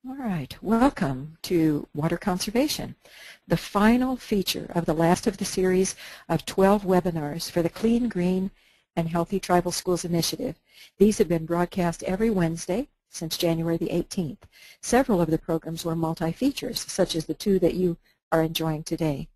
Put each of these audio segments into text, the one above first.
All right, welcome to Water Conservation, the final feature of the last of the series of 12 webinars for the Clean, Green, and Healthy Tribal Schools Initiative. These have been broadcast every Wednesday since January the 18th. Several of the programs were multi-features, such as the two that you are enjoying today.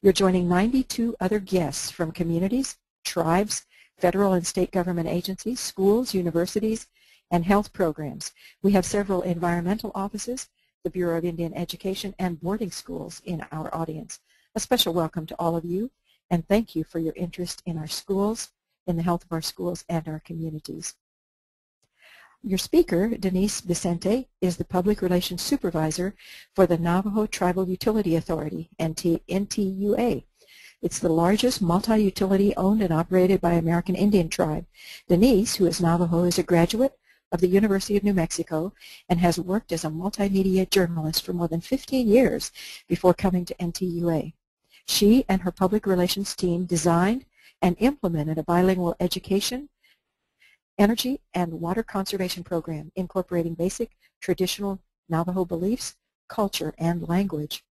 You're joining 92 other guests from communities, tribes, federal and state government agencies, schools, universities, and health programs. We have several environmental offices, the Bureau of Indian Education, and boarding schools in our audience. A special welcome to all of you, and thank you for your interest in our schools, in the health of our schools and our communities. Your speaker, Deenise Becenti, is the Public Relations Supervisor for the Navajo Tribal Utility Authority, NTUA. It's the largest multi-utility owned and operated by American Indian tribe. Deenise, who is Navajo, is a graduate of the University of New Mexico and has worked as a multimedia journalist for more than 15 years before coming to NTUA. She and her public relations team designed and implemented a bilingual education, energy, and water conservation program incorporating basic traditional Navajo beliefs, culture, and language.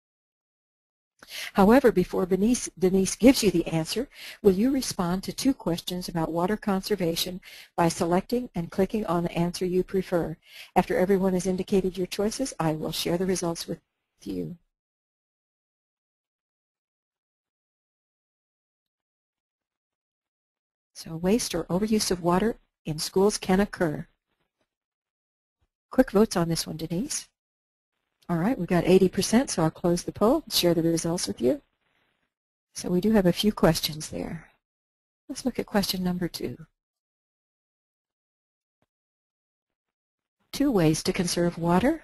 However, before Deenise gives you the answer, will you respond to 2 questions about water conservation by selecting and clicking on the answer you prefer? After everyone has indicated your choices, I will share the results with you. So waste or overuse of water in schools can occur. Quick votes on this one, Deenise. All right, we've got 80%, so I'll close the poll and share the results with you. So we do have a few questions there. Let's look at question number 2. 2 ways to conserve water.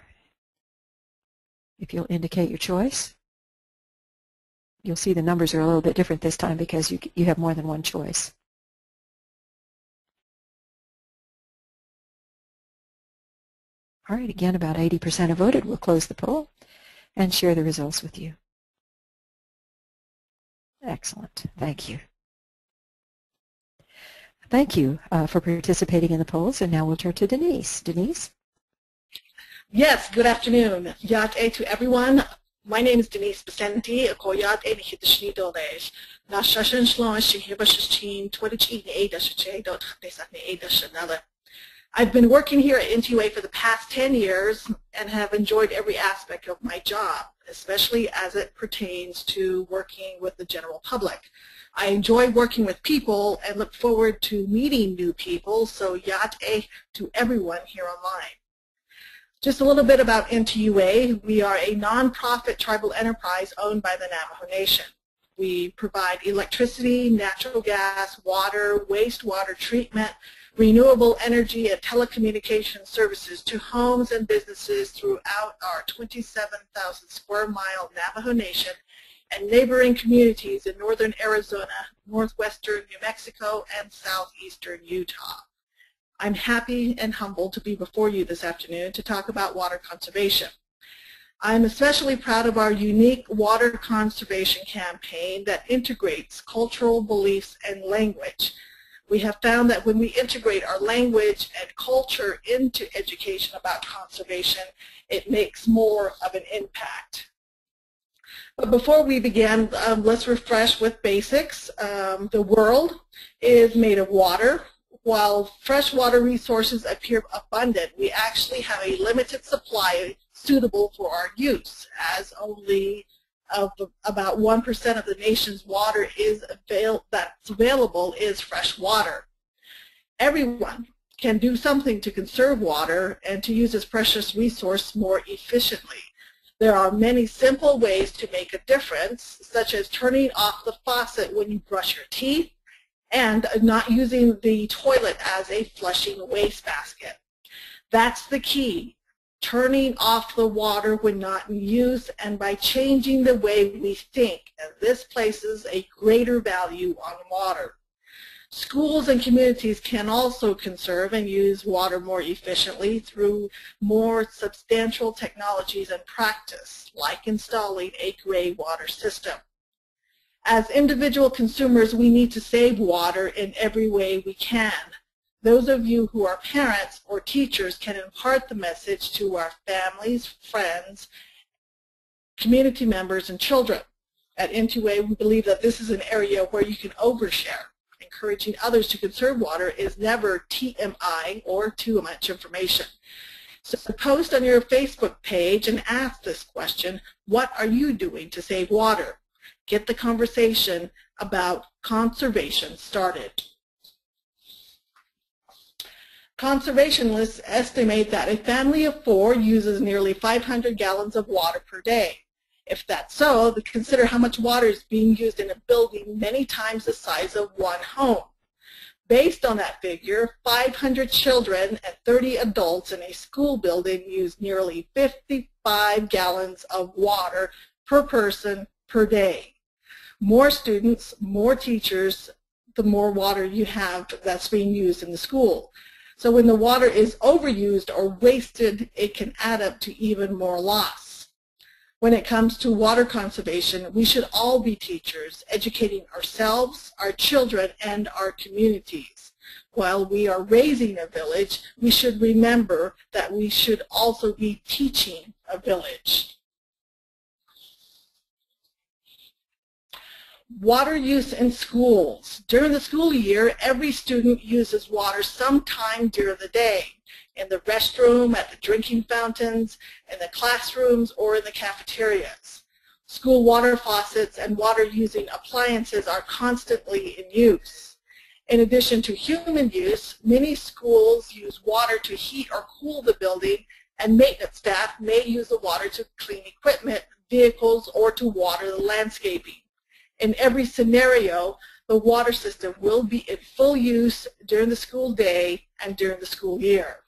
If you'll indicate your choice. You'll see the numbers are a little bit different this time because you have more than one choice. All right, again, about 80% have voted. We'll close the poll and share the results with you. Excellent. Thank you. Thank you for participating in the polls, and now we'll turn to Deenise. Deenise? Yes, good afternoon. Yat e to everyone. My name is Deenise Becenti. Koyat e nihitashni dolesh. Na shashan shlon shihibashachin 20 I've been working here at NTUA for the past 10 years and have enjoyed every aspect of my job, especially as it pertains to working with the general public. I enjoy working with people and look forward to meeting new people, so yat e to everyone here online. Just a little bit about NTUA. We are a nonprofit tribal enterprise owned by the Navajo Nation. We provide electricity, natural gas, water, wastewater treatment, renewable energy, and telecommunication services to homes and businesses throughout our 27,000 square mile Navajo Nation and neighboring communities in northern Arizona, northwestern New Mexico, and southeastern Utah. I'm happy and humbled to be before you this afternoon to talk about water conservation. I'm especially proud of our unique water conservation campaign that integrates cultural beliefs and language. We have found that when we integrate our language and culture into education about conservation, it makes more of an impact. But before we begin, let's refresh with basics. The world is made of water. While freshwater resources appear abundant, we actually have a limited supply suitable for our use, as only about 1% of the nation's water that's available is fresh water. Everyone can do something to conserve water and to use this precious resource more efficiently. There are many simple ways to make a difference, such as turning off the faucet when you brush your teeth and not using the toilet as a flushing wastebasket. That's the key. Turning off the water when not in use, and by changing the way we think, and this places a greater value on water. Schools and communities can also conserve and use water more efficiently through more substantial technologies and practice, like installing a gray water system. As individual consumers, we need to save water in every way we can. Those of you who are parents or teachers can impart the message to our families, friends, community members, and children. At NTUA, we believe that this is an area where you can overshare. Encouraging others to conserve water is never TMI or too much information. So post on your Facebook page and ask this question: what are you doing to save water? Get the conversation about conservation started. Conservationists estimate that a family of 4 uses nearly 500 gallons of water per day. If that's so, then consider how much water is being used in a building many times the size of one home. Based on that figure, 500 children and 30 adults in a school building use nearly 55 gallons of water per person per day. More students, more teachers, the more water you have that's being used in the school. So when the water is overused or wasted, it can add up to even more loss. When it comes to water conservation, we should all be teachers, educating ourselves, our children, and our communities. While we are raising a village, we should remember that we should also be teaching a village. Water use in schools. During the school year, every student uses water sometime during the day, in the restroom, at the drinking fountains, in the classrooms, or in the cafeterias. School water faucets and water-using appliances are constantly in use. In addition to human use, many schools use water to heat or cool the building, and maintenance staff may use the water to clean equipment, vehicles, or to water the landscaping. In every scenario, the water system will be in full use during the school day and during the school year.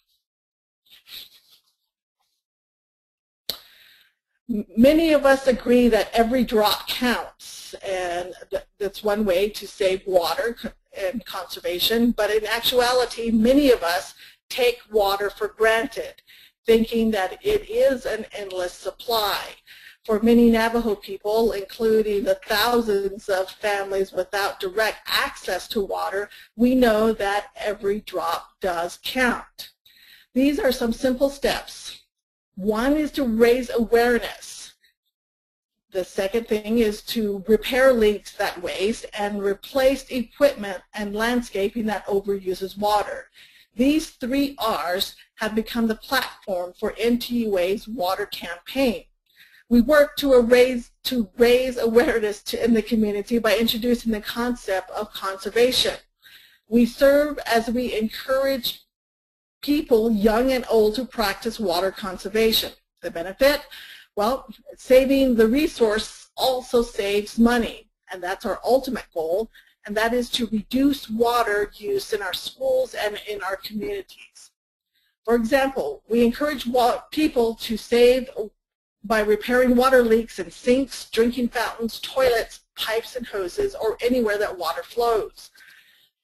Many of us agree that every drop counts, and that's one way to save water and conservation, but in actuality, many of us take water for granted, thinking that it is an endless supply. For many Navajo people, including the thousands of families without direct access to water, we know that every drop does count. These are some simple steps. One is to raise awareness. The second thing is to repair leaks that waste and replace equipment and landscaping that overuses water. These 3 R's have become the platform for NTUA's water campaign. We work to raise awareness in the community by introducing the concept of conservation. We serve as we encourage people, young and old, to practice water conservation. The benefit? Well, saving the resource also saves money, and that's our ultimate goal, and that is to reduce water use in our schools and in our communities. For example, we encourage people to save by repairing water leaks in sinks, drinking fountains, toilets, pipes and hoses, or anywhere that water flows.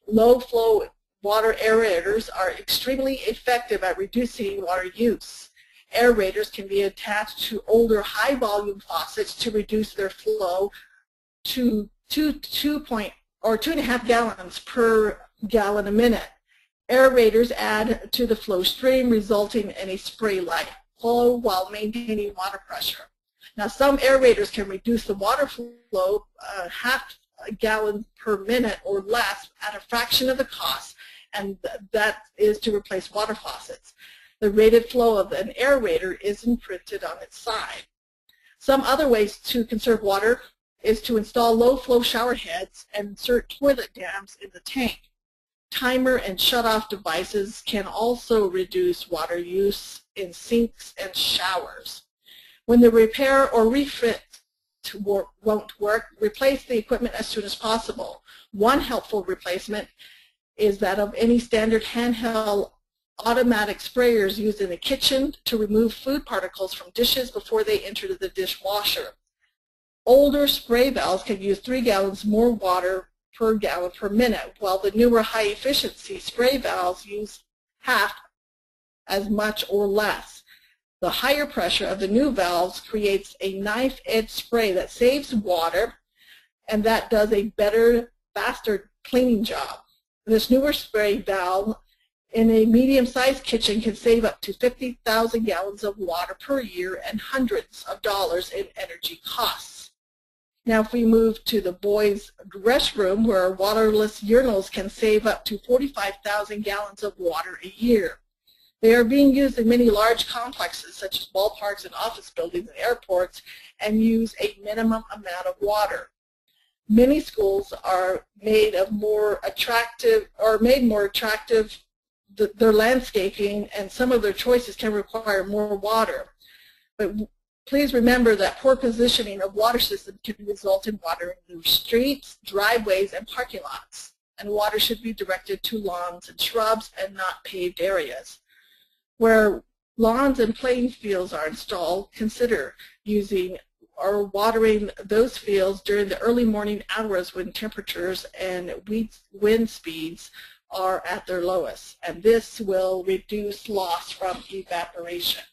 Low-flow water aerators are extremely effective at reducing water use. Aerators can be attached to older high-volume faucets to reduce their flow to 2.5 gallons per gallon a minute. Aerators add to the flow stream, resulting in a spray-like flow while maintaining water pressure. Now, some aerators can reduce the water flow half a gallon per minute or less at a fraction of the cost, and that is to replace water faucets. The rated flow of an aerator is imprinted on its side. Some other ways to conserve water is to install low-flow shower heads and insert toilet dams in the tank. Timer and shut-off devices can also reduce water use in sinks and showers. When the repair or refit won't work, replace the equipment as soon as possible. One helpful replacement is that of any standard handheld automatic sprayers used in the kitchen to remove food particles from dishes before they enter the dishwasher. Older spray valves can use 3 gallons more water per gallon per minute, while the newer high-efficiency spray valves use half as much or less. The higher pressure of the new valves creates a knife-edge spray that saves water, and that does a better, faster cleaning job. This newer spray valve in a medium-sized kitchen can save up to 50,000 gallons of water per year and hundreds of dollars in energy costs. Now if we move to the boys' restroom, where waterless urinals can save up to 45,000 gallons of water a year. They are being used in many large complexes such as ballparks and office buildings and airports and use a minimum amount of water. Many schools are made more attractive, their landscaping, and some of their choices can require more water. But please remember that poor positioning of water systems can result in water in the streets, driveways, and parking lots. And water should be directed to lawns and shrubs and not paved areas. Where lawns and playing fields are installed, consider using or watering those fields during the early morning hours when temperatures and wind speeds are at their lowest, and this will reduce loss from evaporation.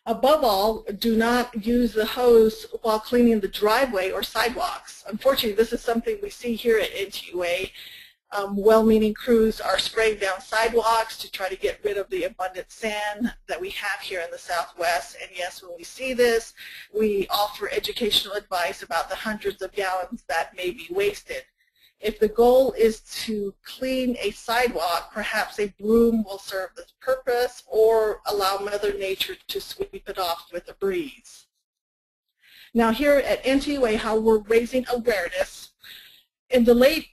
Above all, do not use the hose while cleaning the driveway or sidewalks. Unfortunately, this is something we see here at NTUA. Well-meaning crews are spraying down sidewalks to try to get rid of the abundant sand that we have here in the Southwest. And yes, when we see this, we offer educational advice about the hundreds of gallons that may be wasted. If the goal is to clean a sidewalk, perhaps a broom will serve this purpose, or allow Mother Nature to sweep it off with a breeze. Now here at NTUA, how we're raising awareness. In the late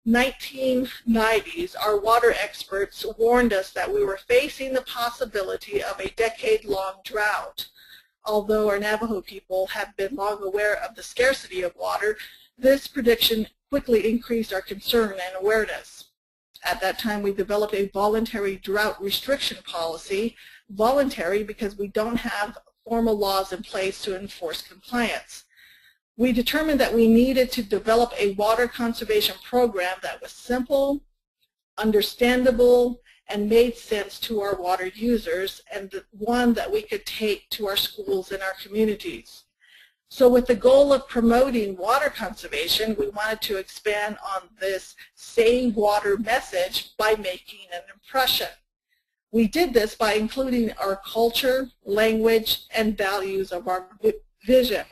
1990s, our water experts warned us that we were facing the possibility of a decade-long drought. Although our Navajo people have been long aware of the scarcity of water, this prediction quickly increased our concern and awareness. At that time, we developed a voluntary drought restriction policy, voluntary because we don't have formal laws in place to enforce compliance. We determined that we needed to develop a water conservation program that was simple, understandable, and made sense to our water users, and one that we could take to our schools and our communities. So with the goal of promoting water conservation, we wanted to expand on this Save Water message by making an impression. We did this by including our culture, language, and values of our vision.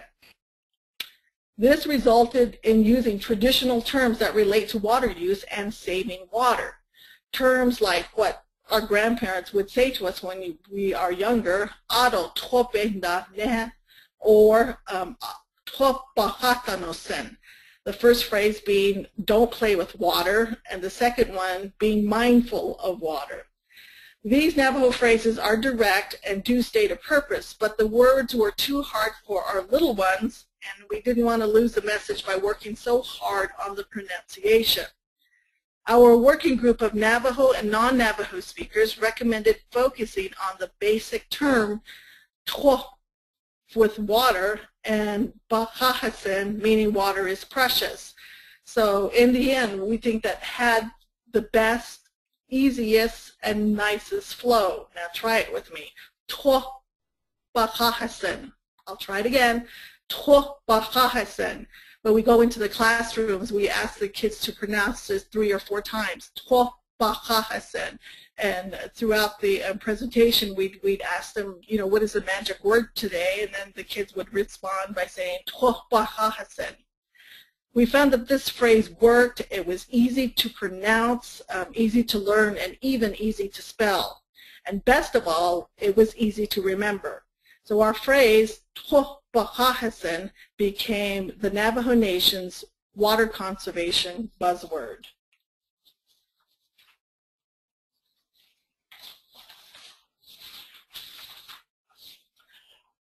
This resulted in using traditional terms that relate to water use and saving water. Terms like what our grandparents would say to us when we are younger, "Ado tope na ne," or "Topahakanosen." The first phrase being "don't play with water," and the second one being "mindful of water." These Navajo phrases are direct and do state a purpose, but the words were too hard for our little ones, and we didn't want to lose the message by working so hard on the pronunciation. Our working group of Navajo and non-Navajo speakers recommended focusing on the basic term "twa" with water and "bahahasen," meaning water is precious. So in the end, we think that had the best, easiest, and nicest flow. Now try it with me. "Twa bahahasen." I'll try it again. "Twa bahahasen." When we go into the classrooms, we ask the kids to pronounce this 3 or 4 times. "Twa bahahasen." And throughout the presentation, we'd ask them, you know, what is the magic word today? And then the kids would respond by saying, "Twa bahahasen." We found that this phrase worked. It was easy to pronounce, easy to learn, and even easy to spell. And best of all, it was easy to remember. So our phrase, "Twa bahahasen," became the Navajo Nation's water conservation buzzword.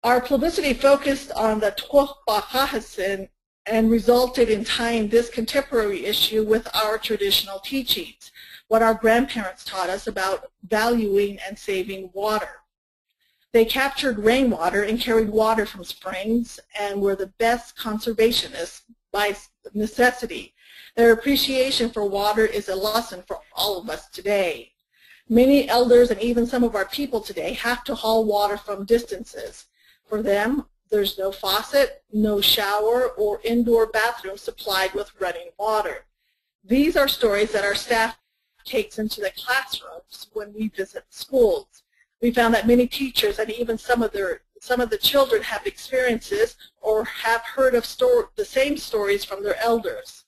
Our publicity focused on the Twa bahahasen and resulted in tying this contemporary issue with our traditional teachings, what our grandparents taught us about valuing and saving water. They captured rainwater and carried water from springs and were the best conservationists by necessity. Their appreciation for water is a lesson for all of us today. Many elders and even some of our people today have to haul water from distances. For them, there's no faucet, no shower, or indoor bathroom supplied with running water. These are stories that our staff takes into the classrooms when we visit schools. We found that many teachers and even some of the children have experiences or have heard of the same stories from their elders.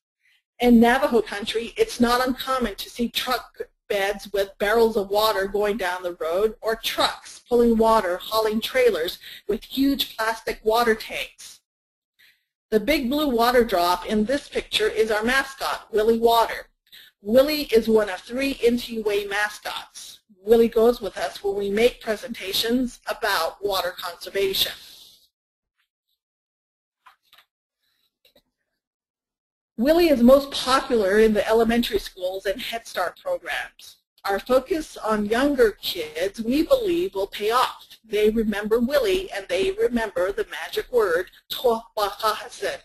In Navajo country, it's not uncommon to see truck beds with barrels of water going down the road, or trucks pulling water, hauling trailers with huge plastic water tanks. The big blue water drop in this picture is our mascot, Willie Water. Willie is one of 3 NTUA mascots. Willie goes with us when we make presentations about water conservation. Willie is most popular in the elementary schools and Head Start programs. Our focus on younger kids, we believe, will pay off. They remember Willie, and they remember the magic word, to'wakahasin.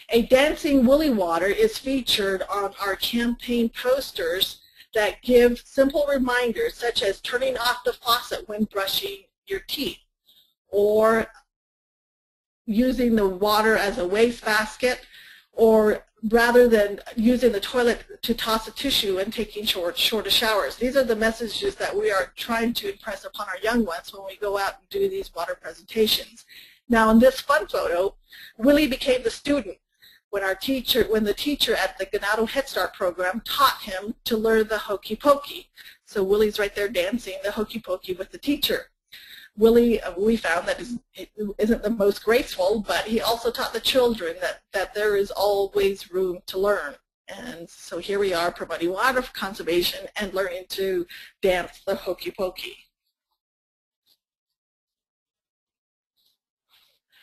A dancing Willie Water is featured on our campaign posters that give simple reminders, such as turning off the faucet when brushing your teeth, or using the water as a wastebasket, or rather than using the toilet to toss a tissue and taking shorter showers. These are the messages that we are trying to impress upon our young ones when we go out and do these water presentations. Now, in this fun photo, Willie became the student when the teacher at the Ganado Head Start program taught him to learn the hokey pokey. So Willie's right there dancing the hokey pokey with the teacher. Willie, we found that isn't the most graceful, but he also taught the children that there is always room to learn. And so here we are promoting water conservation and learning to dance the hokey pokey.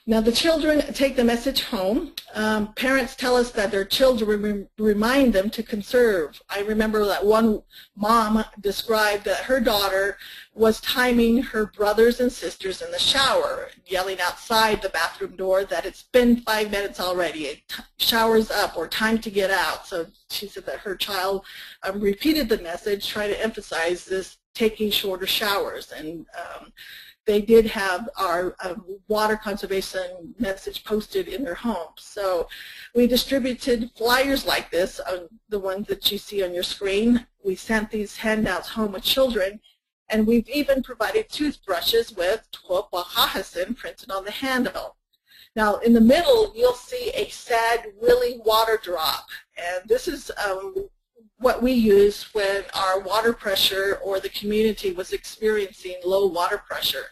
Now the children take the message home. Parents tell us that their children remind them to conserve. I remember that one mom described that her daughter was timing her brothers and sisters in the shower, yelling outside the bathroom door that it's been 5 minutes already, shower's up, or time to get out. So she said that her child repeated the message, trying to emphasize this taking shorter showers. And they did have our water conservation message posted in their homes. So we distributed flyers like this, the ones that you see on your screen. We sent these handouts home with children, and we've even provided toothbrushes with to'wakahasin printed on the handle. Now in the middle, you'll see a sad Willie Water Drop, and this is what we used when our water pressure or the community was experiencing low water pressure.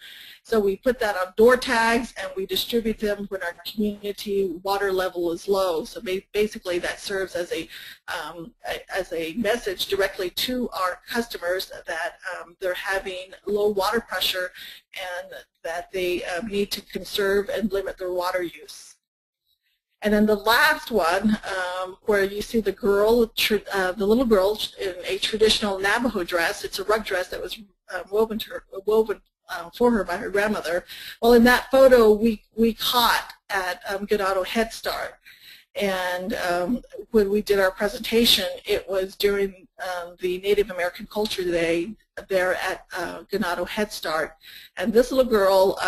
So we put that on door tags, and we distribute them when our community water level is low. So basically that serves as a message directly to our customers that they're having low water pressure and that they need to conserve and limit their water use. And then the last one, where you see the little girl in a traditional Navajo dress. It's a rug dress that was woven for her by her grandmother. Well, in that photo, we caught at Ganado Head Start. And when we did our presentation, it was during the Native American Culture Day there at Ganado Head Start. And this little girl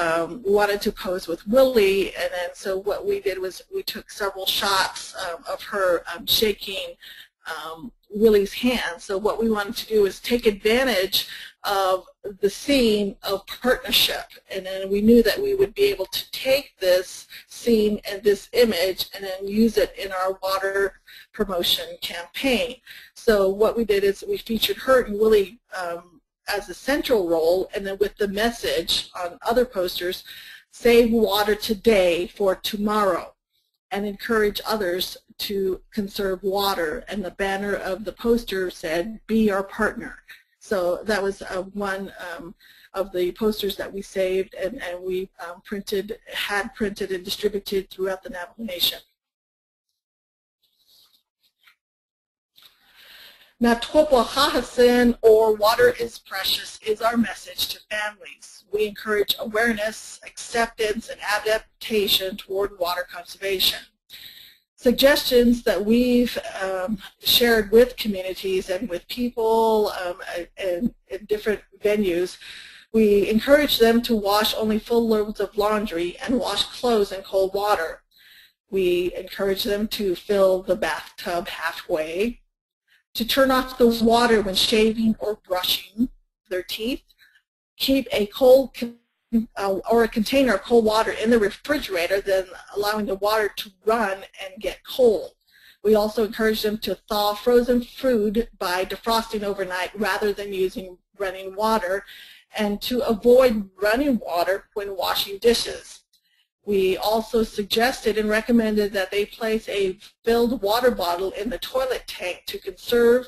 wanted to pose with Willie, and then so what we did was we took several shots of her shaking Willie's hand. So what we wanted to do is take advantage of the scene of partnership, and then we knew that we would be able to take this scene and this image and then use it in our water promotion campaign. So what we did is we featured her and Willie as a central role, and then with the message on other posters, save water today for tomorrow, and encourage others to conserve water. And the banner of the poster said, be our partner. So that was one of the posters that we saved, and we had printed and distributed throughout the Navajo Nation. Now, to'wakahasin, or water is precious, is our message to families. We encourage awareness, acceptance, and adaptation toward water conservation. Suggestions that we've shared with communities and with people in different venues, we encourage them to wash only full loads of laundry and wash clothes in cold water. We encourage them to fill the bathtub halfway, to turn off the water when shaving or brushing their teeth, keep a cold or a container of cold water in the refrigerator, then allowing the water to run and get cold. We also encourage them to thaw frozen food by defrosting overnight rather than using running water, and to avoid running water when washing dishes. We also suggested and recommended that they place a filled water bottle in the toilet tank to conserve,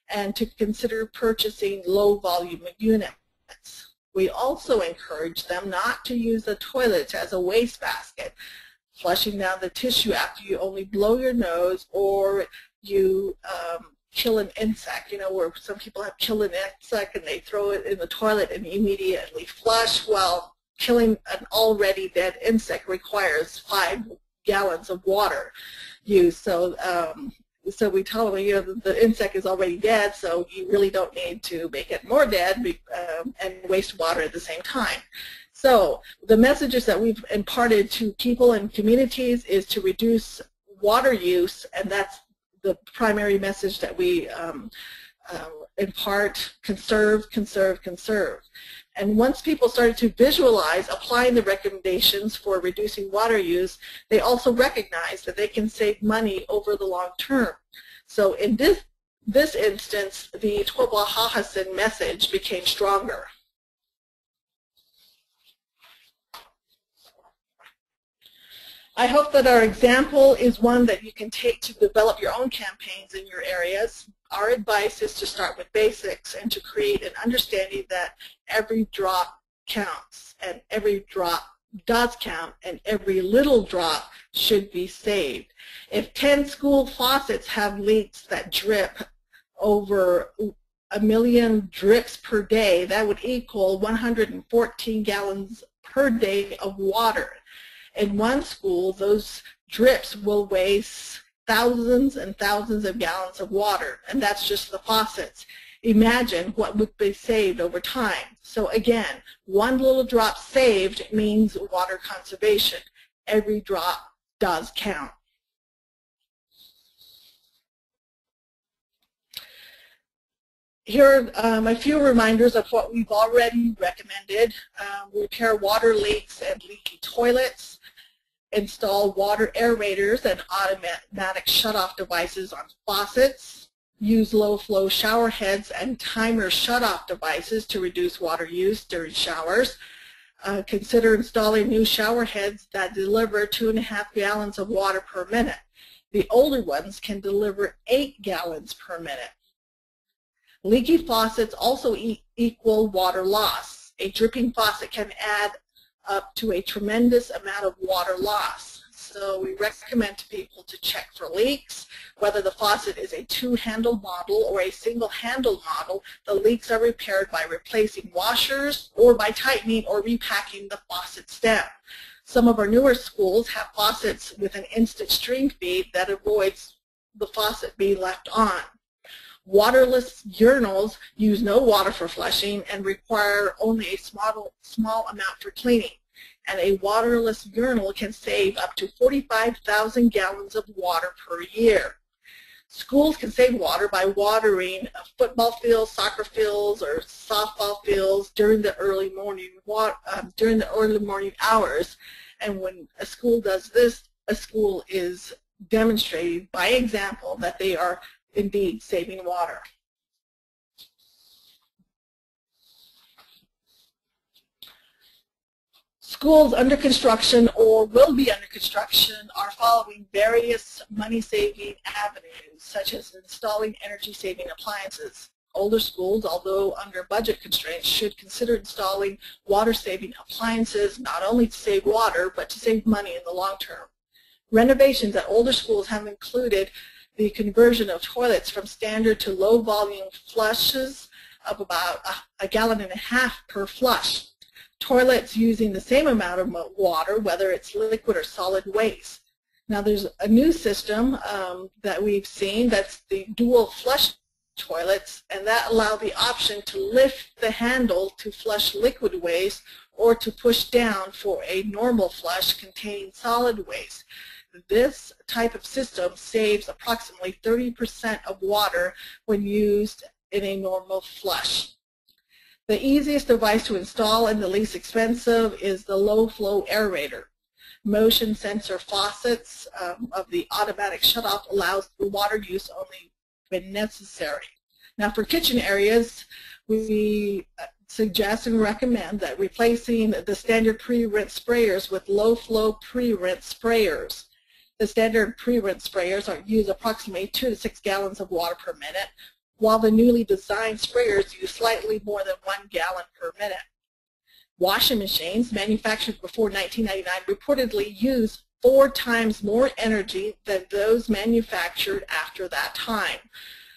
and to consider purchasing low-volume units. We also encourage them not to use the toilets as a wastebasket, flushing down the tissue after you only blow your nose or you kill an insect. You know, where some people have killed an insect and they throw it in the toilet and immediately flush. Well, killing an already dead insect requires 5 gallons of water used. So we tell them, you know, the insect is already dead, so you really don't need to make it more dead and waste water at the same time. So the messages that we've imparted to people and communities is to reduce water use, and that's the primary message that we impart: conserve, conserve, conserve. And once people started to visualize applying the recommendations for reducing water use, they also recognized that they can save money over the long term. So in this instance, the Twabwahahasin message became stronger. I hope that our example is one that you can take to develop your own campaigns in your areas. Our advice is to start with basics and to create an understanding that every drop counts, and every drop does count, and every little drop should be saved. If 10 school faucets have leaks that drip over 1 million drips per day, that would equal 114 gallons per day of water. In one school, those drips will waste thousands and thousands of gallons of water, and that's just the faucets. Imagine what would be saved over time. So again, one little drop saved means water conservation. Every drop does count. Here are a few reminders of what we've already recommended. Repair water leaks and leaky toilets. Install water aerators and automatic shutoff devices on faucets. Use low-flow shower heads and timer shutoff devices to reduce water use during showers. Consider installing new shower heads that deliver 2.5 gallons of water per minute. The older ones can deliver 8 gallons per minute. Leaky faucets also equal water loss. A dripping faucet can add up to a tremendous amount of water loss. So we recommend to people to check for leaks. Whether the faucet is a 2-handle model or a single-handle model, the leaks are repaired by replacing washers or by tightening or repacking the faucet stem. Some of our newer schools have faucets with an instant stream feed that avoids the faucet being left on. Waterless urinals use no water for flushing and require only a small amount for cleaning. And a waterless urinal can save up to 45,000 gallons of water per year. Schools can save water by watering football fields, soccer fields, or softball fields during the early morning hours. And when a school does this, a school is demonstrating by example that they are indeed saving water. Schools under construction or will be under construction are following various money-saving avenues, such as installing energy-saving appliances. Older schools, although under budget constraints, should consider installing water-saving appliances, not only to save water, but to save money in the long term. Renovations at older schools have included the conversion of toilets from standard to low-volume flushes of about 1.5 gallons per flush. Toilets using the same amount of water, whether it's liquid or solid waste. Now there's a new system that we've seen, that's the dual flush toilets, and that allow the option to lift the handle to flush liquid waste or to push down for a normal flush containing solid waste. This type of system saves approximately 30% of water when used in a normal flush. The easiest device to install and the least expensive is the low-flow aerator. Motion sensor faucets of the automatic shutoff allows the water use only when necessary. Now for kitchen areas, we suggest and recommend that replacing the standard pre-rinse sprayers with low-flow pre-rinse sprayers. The standard pre-rinse sprayers use approximately 2 to 6 gallons of water per minute, while the newly designed sprayers use slightly more than 1 gallon per minute. Washing machines manufactured before 1999 reportedly use 4 times more energy than those manufactured after that time.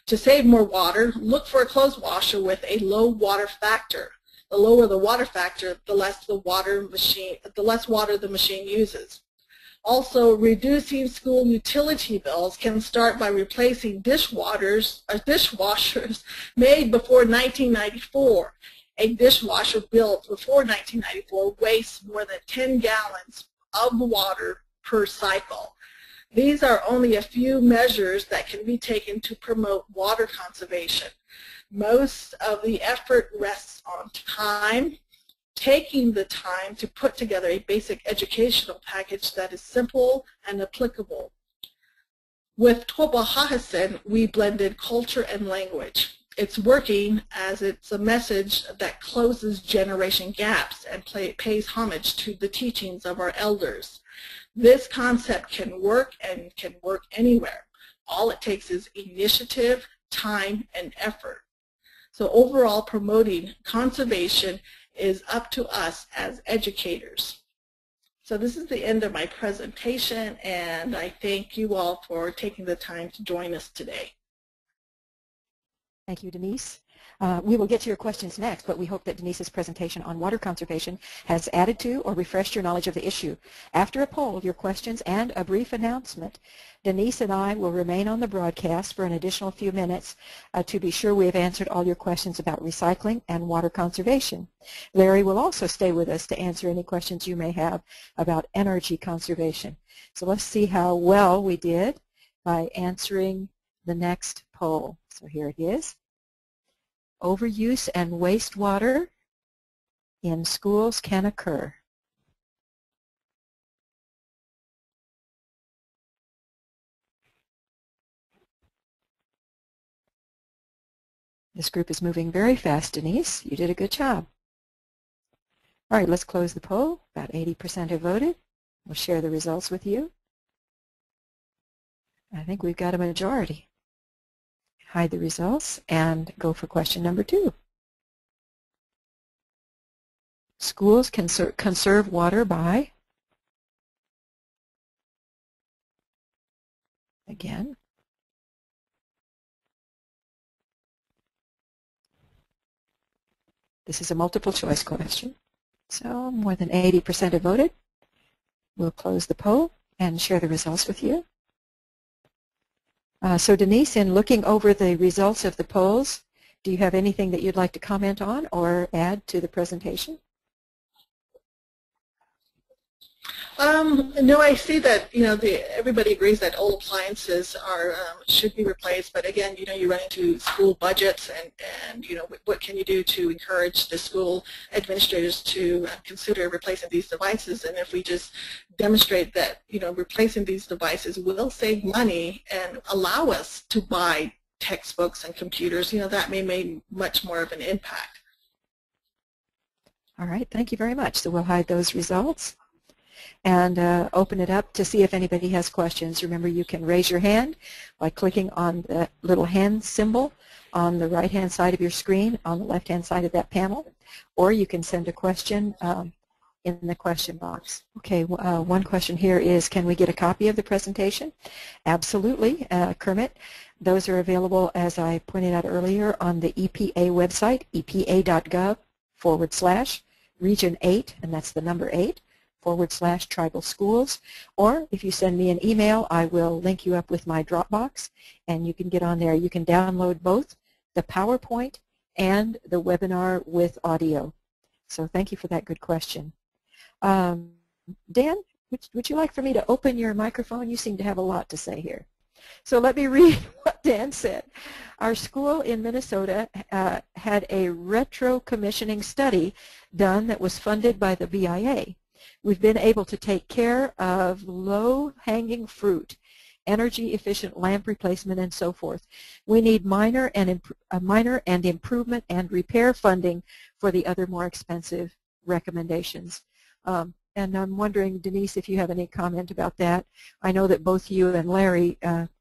To save more water, look for a clothes washer with a low water factor. The lower the water factor, the less water the machine uses. Also, reducing school utility bills can start by replacing dishwashers made before 1994. A dishwasher built before 1994 wastes more than 10 gallons of water per cycle. These are only a few measures that can be taken to promote water conservation. Most of the effort rests on time, taking the time to put together a basic educational package that is simple and applicable. With Toba we blended culture and language. It's working as it's a message that closes generation gaps and pays homage to the teachings of our elders. This concept can work and can work anywhere. All it takes is initiative, time, and effort. So overall, promoting conservation is up to us as educators. So this is the end of my presentation, and I thank you all for taking the time to join us today. Thank you, Denise. We will get to your questions next, but we hope that Denise's presentation on water conservation has added to or refreshed your knowledge of the issue. After a poll, your questions, and a brief announcement, Denise and I will remain on the broadcast for an additional few minutes to be sure we have answered all your questions about recycling and water conservation. Larry will also stay with us to answer any questions you may have about energy conservation. So let's see how well we did by answering the next poll. So here it is. Overuse and wastewater in schools can occur. This group is moving very fast, Denise. You did a good job. All right, let's close the poll. About 80% have voted. We'll share the results with you. I think we've got a majority. Hide the results and go for question number 2. Schools can conserve water by, again, this is a multiple choice question. So more than 80% have voted. We'll close the poll and share the results with you. So Denise, in looking over the results of the polls, do you have anything that you'd like to comment on or add to the presentation? No, I see that everybody agrees that old appliances should be replaced, but again, you run into school budgets, and what can you do to encourage the school administrators to consider replacing these devices? And if we just demonstrate that replacing these devices will save money and allow us to buy textbooks and computers, that may make much more of an impact. All right, thank you very much. So we'll hide those results and open it up to see if anybody has questions. Remember, you can raise your hand by clicking on the little hand symbol on the right-hand side of your screen, on the left-hand side of that panel, or you can send a question in the question box. Okay, one question here is, can we get a copy of the presentation? Absolutely, Kermit. Those are available, as I pointed out earlier, on the EPA website, epa.gov/region 8, and that's the number 8, /tribal schools, or if you send me an email, I will link you up with my Dropbox, and you can get on there. You can download both the PowerPoint and the webinar with audio. So thank you for that good question. Dan, would you like for me to open your microphone? You seem to have a lot to say here. So let me read what Dan said. Our school in Minnesota had a retro-commissioning study done that was funded by the BIA. We've been able to take care of low-hanging fruit, energy-efficient lamp replacement, and so forth. We need minor and improvement and repair funding for the other more expensive recommendations. And I'm wondering, Deenise, if you have any comment about that. I know that both you and Larry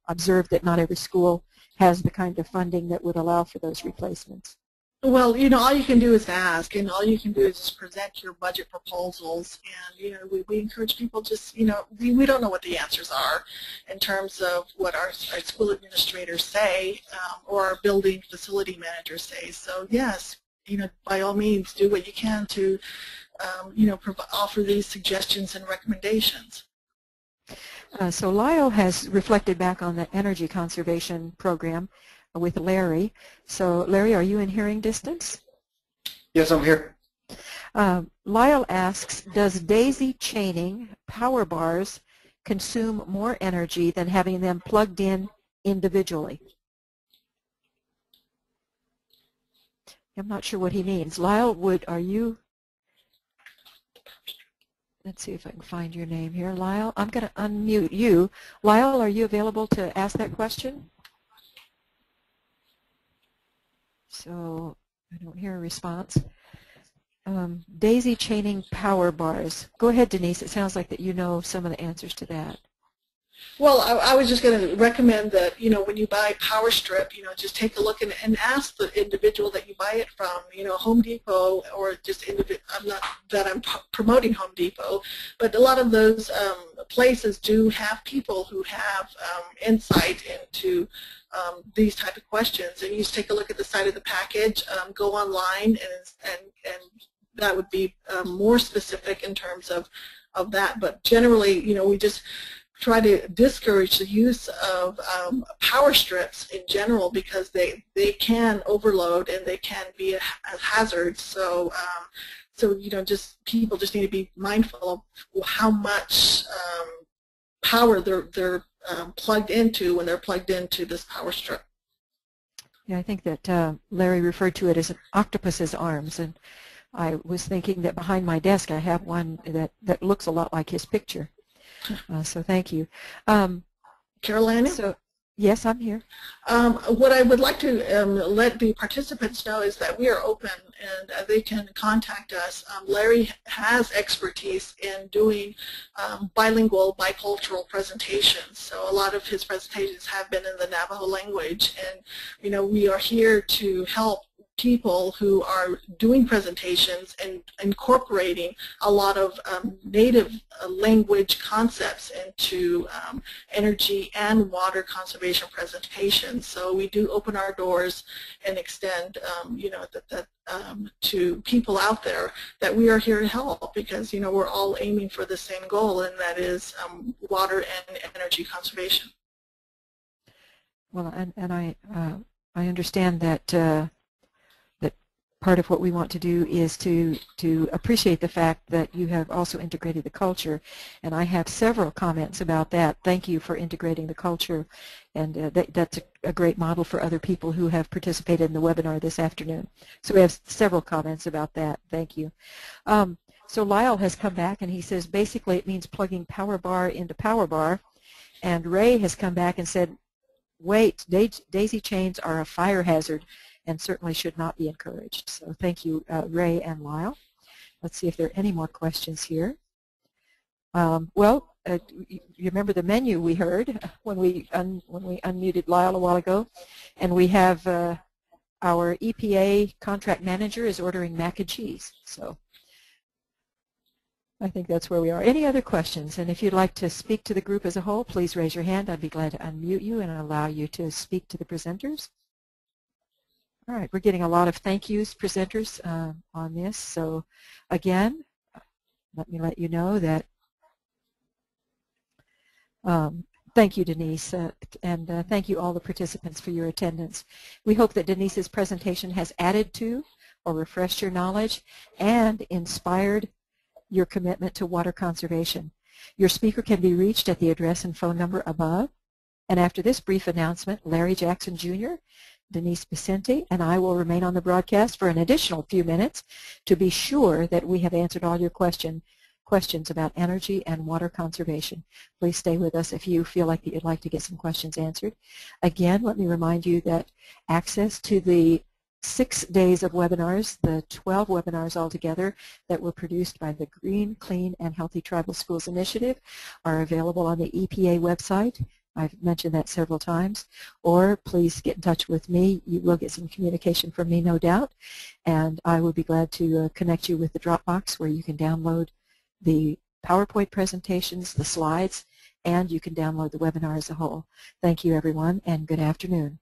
observed that not every school has the kind of funding that would allow for those replacements. Well, all you can do is ask, and all you can do is just present your budget proposals. And, we encourage people just, we don't know what the answers are in terms of what our school administrators say or our building facility managers say. So, yes, by all means, do what you can to offer these suggestions and recommendations. So Lyle has reflected back on the energy conservation program with Larry. So Larry, are you in hearing distance? Yes, I'm here. Lyle asks, does daisy chaining power bars consume more energy than having them plugged in individually? I'm not sure what he means. Lyle, are you... Let's see if I can find your name here. Lyle, I'm going to unmute you. Lyle, are you available to ask that question? So I don't hear a response. Daisy chaining power bars. Go ahead, Deenise. It sounds like that you know some of the answers to that. Well, I was just going to recommend that, when you buy power strip, just take a look and ask the individual that you buy it from, Home Depot or just I'm not that I'm promoting Home Depot, but a lot of those places do have people who have insight into these type of questions. And you just take a look at the side of the package, go online, and that would be more specific in terms of that. But generally, we just try to discourage the use of power strips in general because they can overload and they can be a hazard. So people just need to be mindful of how much power they're plugged into when they're plugged into this power strip. Yeah, I think that Larry referred to it as an octopus's arms, and I was thinking that behind my desk I have one that looks a lot like his picture. So thank you. Carolina? So, yes, I'm here. What I would like to let the participants know is that we are open and they can contact us. Larry has expertise in doing bilingual, bicultural presentations. So a lot of his presentations have been in the Navajo language, and we are here to help people who are doing presentations and incorporating a lot of native language concepts into energy and water conservation presentations. So we do open our doors and extend, to people out there that we are here to help because, we're all aiming for the same goal, and that is water and energy conservation. Well, and I understand that part of what we want to do is to appreciate the fact that you have also integrated the culture, and I have several comments about that. Thank you for integrating the culture, and that's a great model for other people who have participated in the webinar this afternoon. So we have several comments about that. Thank you. So Lyle has come back and he says basically it means plugging power bar into power bar, and Ray has come back and said, wait, daisy chains are a fire hazard and certainly should not be encouraged. So thank you, Ray and Lyle. Let's see if there are any more questions here. You remember the menu we heard when we unmuted Lyle a while ago, and we have our EPA contract manager is ordering mac and cheese. So I think that's where we are. Any other questions? And if you'd like to speak to the group as a whole, please raise your hand. I'd be glad to unmute you and allow you to speak to the presenters. All right, we're getting a lot of thank yous, presenters, on this. So again, let me let you know that thank you, Deenise, and thank you all the participants for your attendance. We hope that Denise's presentation has added to or refreshed your knowledge and inspired your commitment to water conservation. Your speaker can be reached at the address and phone number above. And after this brief announcement, Larry Jackson Jr., Deenise Becenti, and I will remain on the broadcast for an additional few minutes to be sure that we have answered all your questions about energy and water conservation. Please stay with us if you feel like you'd like to get some questions answered. Again, let me remind you that access to the 6 days of webinars, the 12 webinars altogether that were produced by the Green, Clean, and Healthy Tribal Schools Initiative are available on the EPA website. I've mentioned that several times. Or please get in touch with me. You will get some communication from me, no doubt. And I would be glad to connect you with the Dropbox where you can download the PowerPoint presentations, the slides, and you can download the webinar as a whole. Thank you, everyone, and good afternoon.